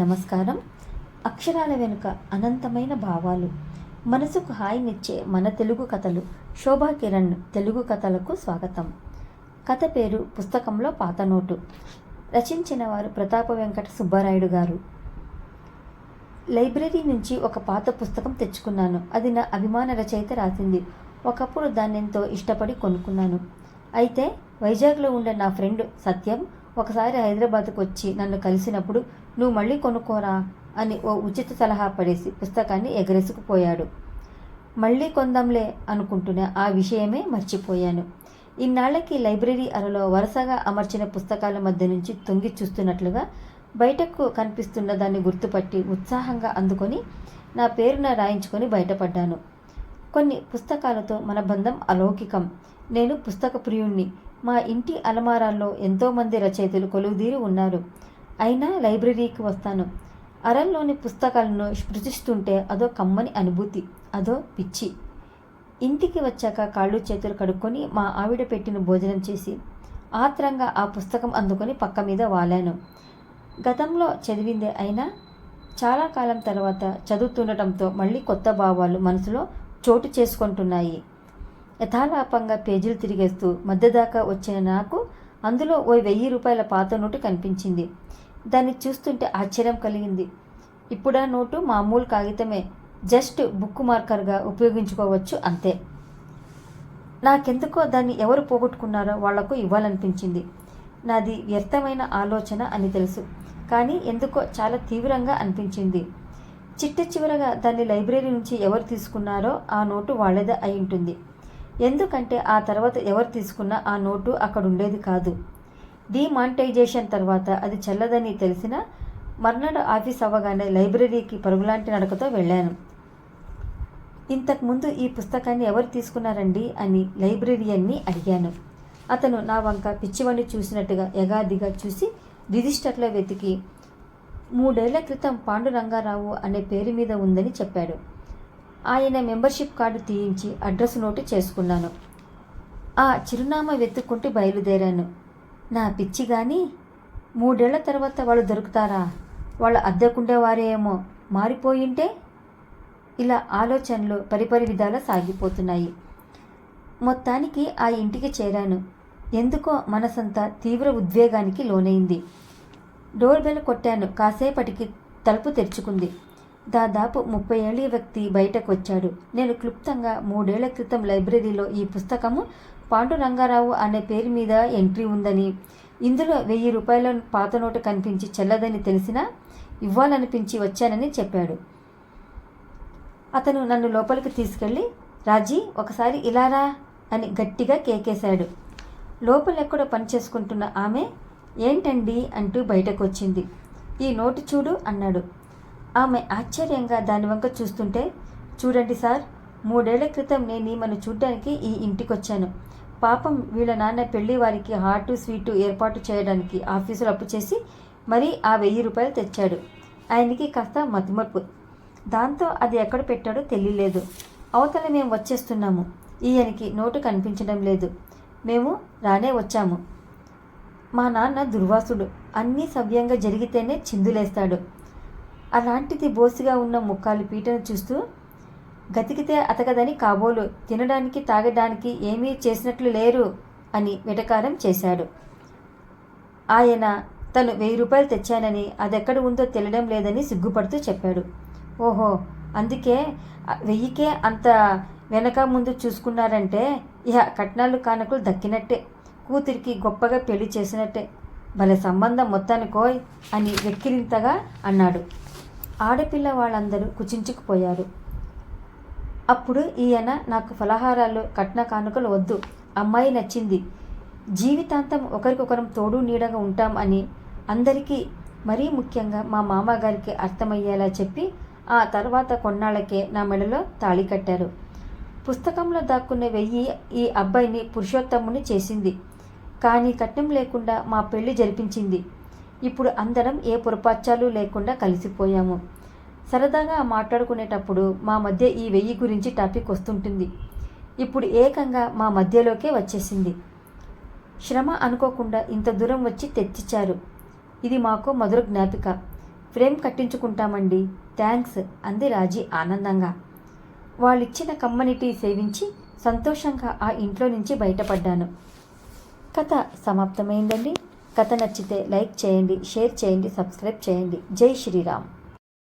నమస్కారం. అక్షరాల వెనుక అనంతమైన భావాలు, మనసుకు హాయినిచ్చే మన తెలుగు కథలు. శోభా కిరణ్ తెలుగు కథలకు స్వాగతం. కథ పేరు పుస్తకంలో పాత నోటు. రచించిన వారు ప్రతాప వెంకట సుబ్బారాయుడు గారు. లైబ్రరీ నుంచి ఒక పాత పుస్తకం తెచ్చుకున్నాను. అది నా అభిమాన రచయిత రాసింది. ఒకప్పుడు దాన్నెంతో ఇష్టపడి కొనుక్కున్నాను. అయితే వైజాగ్లో ఉండే నా ఫ్రెండ్ సత్యం ఒకసారి హైదరాబాద్కు వచ్చి నన్ను కలిసినప్పుడు నువ్వు మళ్ళీ కొనుక్కోరా అని ఓ ఉచిత సలహా పడేసి పుస్తకాన్ని ఎగరేసుకుపోయాడు. మళ్ళీ కొందాంలే అనుకుంటున్న ఆ విషయమే మర్చిపోయాను. ఇన్నాళ్లకి లైబ్రరీ అరలో వరుసగా అమర్చిన పుస్తకాల మధ్య నుంచి తొంగి చూస్తున్నట్లుగా బయటకు కనిపిస్తున్న దాన్ని గుర్తుపట్టి ఉత్సాహంగా అందుకొని నా పేరున రాయించుకొని బయటపడ్డాను. కొన్ని పుస్తకాలతో మన బంధం అలౌకికం. నేను పుస్తక ప్రియుణ్ణి. మా ఇంటి అలమారాల్లో ఎంతోమంది రచయితలు కొలువుదీరి ఉన్నారు. అయినా లైబ్రరీకి వస్తాను. అరల్లోని పుస్తకాలను స్పృశిస్తుంటే అదో కమ్మని అనుభూతి, అదో పిచ్చి. ఇంటికి వచ్చాక కాళ్ళు చేతులు కడుక్కొని మా ఆవిడ పెట్టిన భోజనం చేసి ఆత్రంగా ఆ పుస్తకం అందుకొని పక్క మీద వాలాను. గతంలో చదివిందే అయినా చాలా కాలం తర్వాత చదువుతుండటంతో మళ్ళీ కొత్త భావాలు మనసులో చోటు చేసుకుంటున్నాయి. యథాలాపంగా పేజీలు తిరిగేస్తూ మధ్యదాకా వచ్చిన నాకు అందులో ఓ 1000 రూపాయల పాత నోటు కనిపించింది. దాన్ని చూస్తుంటే ఆశ్చర్యం కలిగింది. ఇప్పుడా నోటు మామూలు కాగితమే, జస్ట్ బుక్ మార్కర్గా ఉపయోగించుకోవచ్చు అంతే. నాకెందుకో దాన్ని ఎవరు పోగొట్టుకున్నారో వాళ్లకు ఇవ్వాలనిపించింది. నాది వ్యర్థమైన ఆలోచన అని తెలుసు, కానీ ఎందుకో చాలా తీవ్రంగా అనిపించింది. చిట్ట చివరగా దాన్ని లైబ్రరీ నుంచి ఎవరు తీసుకున్నారో ఆ నోటు వాళ్ళదే అయి ఉంటుంది. ఎందుకంటే ఆ తర్వాత ఎవరు తీసుకున్నా ఆ నోటు అక్కడ ఉండేది కాదు. డిమానిటైజేషన్ తర్వాత అది చెల్లదని తెలిసిన మర్నాడు ఆఫీస్ అవ్వగానే లైబ్రరీకి పరుగులాంటి నడకతో వెళ్ళాను. ఇంతకుముందు ఈ పుస్తకాన్ని ఎవరు తీసుకున్నారండి అని లైబ్రరీయన్ని అడిగాను. అతను నా వంక పిచ్చివాణ్ణి చూసినట్టుగా యగాదిగా చూసి రిజిస్టర్లో వెతికి 3 ఏళ్ల క్రితం పాండురంగారావు అనే పేరు మీద ఉందని చెప్పాడు. ఆయన మెంబర్షిప్ కార్డు తీయించి అడ్రస్ నోటు చేసుకున్నాను. ఆ చిరునామా వెతుక్కుంటూ బయలుదేరాను. నా పిచ్చి కానీ 3 ఏళ్ల తర్వాత వాళ్ళు దొరుకుతారా? వాళ్ళు అద్దెకుండేవారేమో, మారిపోయింటే? ఇలా ఆలోచనలు పరిపరి విధాలా సాగిపోతున్నాయి. మొత్తానికి ఆ ఇంటికి చేరాను. ఎందుకో మనసంతా తీవ్ర ఉద్వేగానికి లోనైంది. డోర్ బెల్ కొట్టాను. కాసేపటికి తలుపు తెరుచుకుంది. దాదాపు 30 ఏళ్ల వ్యక్తి బయటకు వచ్చాడు. నేను క్లుప్తంగా 3 ఏళ్ల క్రితం లైబ్రరీలో ఈ పుస్తకము పాండురంగారావు అనే పేరు మీద ఎంట్రీ ఉందని, ఇందులో 1000 రూపాయల పాత నోటు కనిపించి చెల్లదని తెలిసినా ఇవ్వాలనిపించి వచ్చానని చెప్పాడు. అతను నన్ను లోపలికి తీసుకెళ్ళి, రాజీ ఒకసారి ఇలారా అని గట్టిగా కేకేశాడు. లోపలెక్కడో పనిచేసుకుంటున్న ఆమె ఏంటండి అంటూ బయటకు వచ్చింది. ఈ నోటు చూడు అన్నాడు. ఆమె ఆశ్చర్యంగా దాని వంక చూస్తుంటే, చూడండి సార్, 3 ఏళ్ల క్రితం నేను ఈమెను చూడ్డానికి ఈ ఇంటికొచ్చాను. పాపం వీళ్ళ నాన్న పెళ్లి వారికి హాటు స్వీటు ఏర్పాటు చేయడానికి ఆఫీసులో అప్పు చేసి మరీ ఆ 1000 రూపాయలు తెచ్చాడు. ఆయనకి కాస్త మతిమరుపు. దాంతో అది ఎక్కడ పెట్టాడో తెలియలేదు. అవతల మేము వచ్చేస్తున్నాము. ఈయనకి నోటు కనిపించడం లేదు. మేము రానే వచ్చాము. మా నాన్న దుర్వాసుడు. అన్నీ సవ్యంగా జరిగితేనే చిందులేస్తాడు. అలాంటిది బోసిగా ఉన్న ముక్కాలు పీటను చూస్తూ, గతికితే అతకదని కాబోలు, తినడానికి తాగడానికి ఏమీ చేసినట్లు లేరు అని వెటకారం చేశాడు. ఆయన తను 1000 రూపాయలు తెచ్చానని అదెక్కడ ఉందో తెలియడం లేదని సిగ్గుపడుతూ చెప్పాడు. ఓహో, అందుకే 1000కే అంత వెనక ముందు చూసుకున్నారంటే ఇహ కట్నాలు కానుకలు దక్కినట్టే, కూతురికి గొప్పగా పెళ్లి చేసినట్టే, భలే సంబంధం మొత్తానికోయ్ అని వెక్కిరింతగా అన్నాడు. ఆడపిల్ల వాళ్ళందరూ కుచించుకుపోయారు. అప్పుడు ఈయన నాకు ఫలహారాలు కట్న కానుకలు వద్దు, అమ్మాయి నచ్చింది, జీవితాంతం ఒకరికొకరం తోడు నీడగా ఉంటాం అని అందరికీ, మరీ ముఖ్యంగా మా మామగారికి అర్థమయ్యేలా చెప్పి ఆ తర్వాత కొన్నాళ్ళకే నా మెడలో తాళి కట్టారు. పుస్తకంలో దాక్కున్న 1000 ఈ అబ్బాయిని పురుషోత్తముని చేసింది. కానీ కట్నం లేకుండా మా పెళ్లి జరిపించింది. ఇప్పుడు అందరం ఏ పొరపాచాలు లేకుండా కలిసిపోయాము. సరదాగా మాట్లాడుకునేటప్పుడు మా మధ్య ఈ 1000 గురించి టాపిక్ వస్తుంటుంది. ఇప్పుడు ఏకంగా మా మధ్యలోకే వచ్చేసింది. శ్రమ అనుకోకుండా ఇంత దూరం వచ్చి తెచ్చిచ్చారు. ఇది మాకు మధుర జ్ఞాపిక. ఫ్రేమ్ కట్టించుకుంటామండి. థ్యాంక్స్ అంది రాజీ ఆనందంగా. వాళ్ళిచ్చిన కమ్యూనిటీ సేవించి సంతోషంగా ఆ ఇంట్లో నుంచి బయటపడ్డాను. కథ సమాప్తమైందండి. కథ నచ్చితే లైక్ చేయండి, షేర్ చేయండి, సబ్స్క్రైబ్ చేయండి. జై శ్రీరామ్.